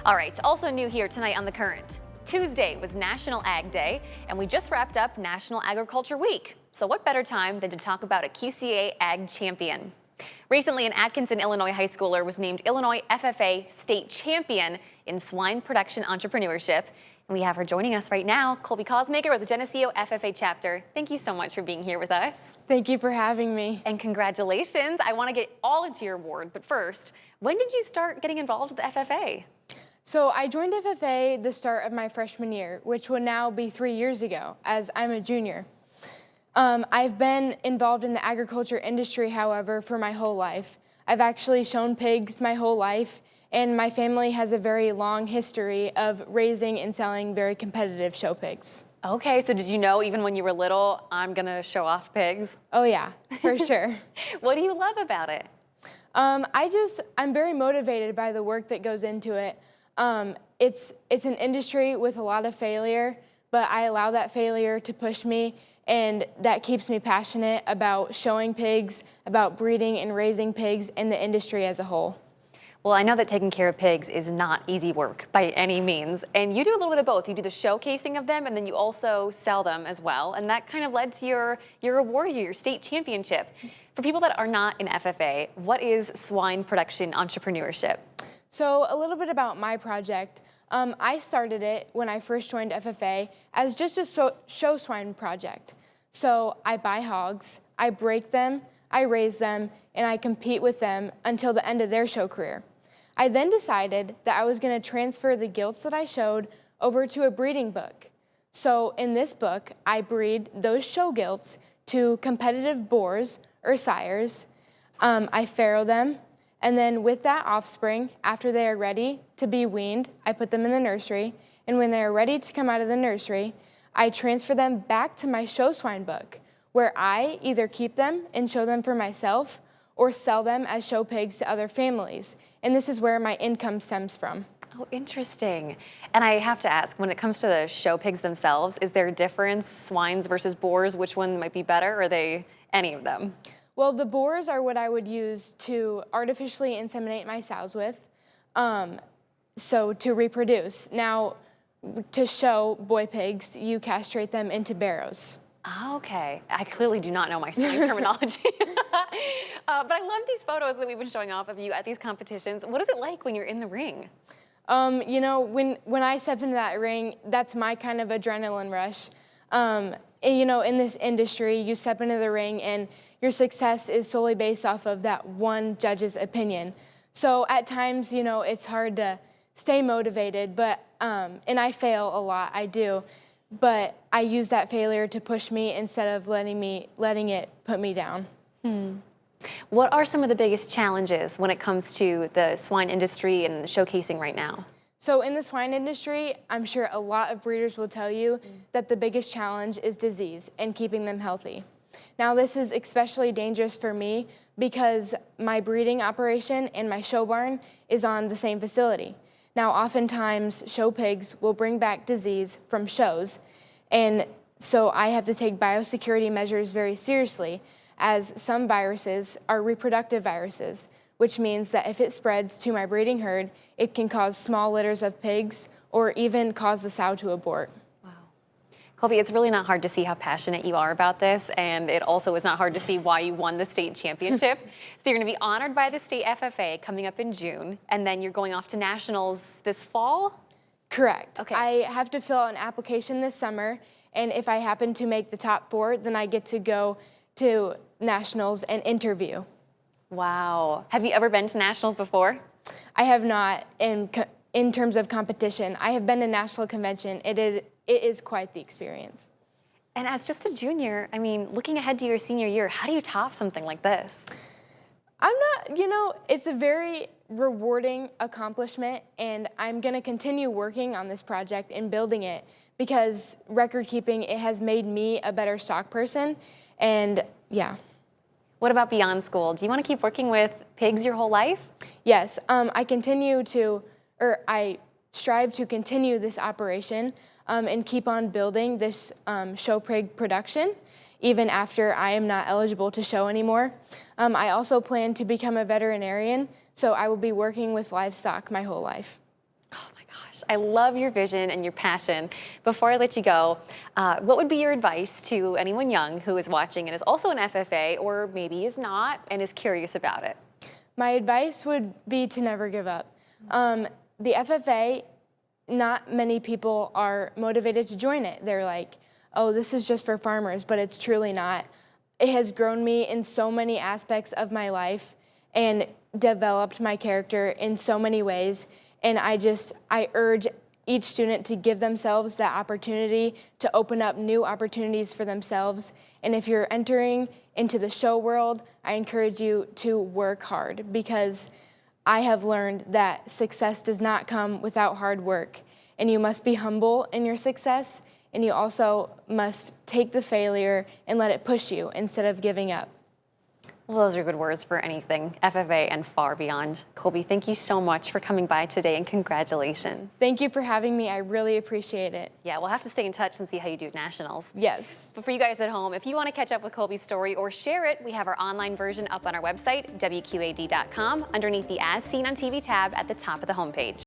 All right, also new here tonight on The Current. Tuesday was National Ag Day, and we just wrapped up National Agriculture Week. So what better time than to talk about a QCA Ag champion? Recently, an Atkinson, Illinois high schooler was named Illinois FFA state champion in swine production entrepreneurship. And we have her joining us right now, Kolby Causemaker with the Geneseo FFA chapter. Thank you so much for being here with us. Thank you for having me. And congratulations. I want to get all into your award, but first, when did you start getting involved with the FFA? So I joined FFA the start of my freshman year, which would now be 3 years ago, as I'm a junior. I've been involved in the agriculture industry, however, for my whole life. I've actually shown pigs my whole life, and my family has a very long history of raising and selling very competitive show pigs. Okay, so did you know even when you were little, I'm gonna show off pigs? Oh yeah, for sure. What do you love about it? I'm very motivated by the work that goes into it. It's an industry with a lot of failure, but I allow that failure to push me, and that keeps me passionate about showing pigs, about breeding and raising pigs, and the industry as a whole. Well, I know that taking care of pigs is not easy work by any means, and you do a little bit of both. You do the showcasing of them, and then you also sell them as well, and that kind of led to your award here, your state championship. For people that are not in FFA, what is swine production entrepreneurship? So a little bit about my project. I started it when I first joined FFA as just a show swine project. So I buy hogs, I break them, I raise them, and I compete with them until the end of their show career. I then decided that I was going to transfer the gilts that I showed over to a breeding book. So in this book, I breed those show gilts to competitive boars or sires. I farrow them. And then with that offspring, after they are ready to be weaned, I put them in the nursery. And when they are ready to come out of the nursery, I transfer them back to my show swine book, where I either keep them and show them for myself or sell them as show pigs to other families. And this is where my income stems from. Oh, interesting. And I have to ask, when it comes to the show pigs themselves, is there a difference, swines versus boars? Which one might be better, or are they any of them? Well, the boars are what I would use to artificially inseminate my sows with, so to reproduce. Now, to show boy pigs, you castrate them into barrows. Okay, I clearly do not know my swine terminology. But I love these photos that we've been showing off of you at these competitions. What is it like when you're in the ring? You know, when I step into that ring, that's my kind of adrenaline rush. And, you know, in this industry, you step into the ring and your success is solely based off of that one judge's opinion. So at times, you know, it's hard to stay motivated, but, and I fail a lot, I do, but I use that failure to push me instead of letting it put me down. What are some of the biggest challenges when it comes to the swine industry and showcasing right now? So in the swine industry, I'm sure a lot of breeders will tell you that the biggest challenge is disease and keeping them healthy. Now this is especially dangerous for me because my breeding operation and my show barn is on the same facility. Now oftentimes show pigs will bring back disease from shows, and so I have to take biosecurity measures very seriously, as some viruses are reproductive viruses, which means that if it spreads to my breeding herd, it can cause small litters of pigs or even cause the sow to abort. Kolby, it's really not hard to see how passionate you are about this, and it also is not hard to see why you won the state championship. So you're going to be honored by the state FFA coming up in June, and then you're going off to nationals this fall? Correct. Okay. I have to fill out an application this summer, and if I happen to make the top 4, then I get to go to nationals and interview. Wow. Have you ever been to nationals before? I have not in terms of competition. I have been to national convention. It is quite the experience. And as just a junior, I mean, looking ahead to your senior year, how do you top something like this? You know, it's a very rewarding accomplishment, and I'm going to continue working on this project and building it because record keeping, it has made me a better stock person, and yeah. What about beyond school? Do you want to keep working with pigs your whole life? Yes, I strive to continue this operation and keep on building this show pig production, even after I am not eligible to show anymore. I also plan to become a veterinarian, so I will be working with livestock my whole life. Oh my I love your vision and your passion. Before I let you go, what would be your advice to anyone young who is watching and is also an FFA or maybe is not and is curious about it? My advice would be to never give up. The FFA, not many people are motivated to join it. They're like, oh, this is just for farmers, but it's truly not. It has grown me in so many aspects of my life and developed my character in so many ways. And I urge each student to give themselves that opportunity to open up new opportunities for themselves. And if you're entering into the show world, I encourage you to work hard, because I have learned that success does not come without hard work. And you must be humble in your success, and you also must take the failure and let it push you instead of giving up. Well, those are good words for anything FFA and far beyond. Kolby, thank you so much for coming by today, and congratulations. Thank you for having me. I really appreciate it. Yeah, we'll have to stay in touch and see how you do at nationals. Yes. But for you guys at home, if you want to catch up with Kolby's story or share it, we have our online version up on our website, WQAD.com, underneath the As Seen on TV tab at the top of the homepage.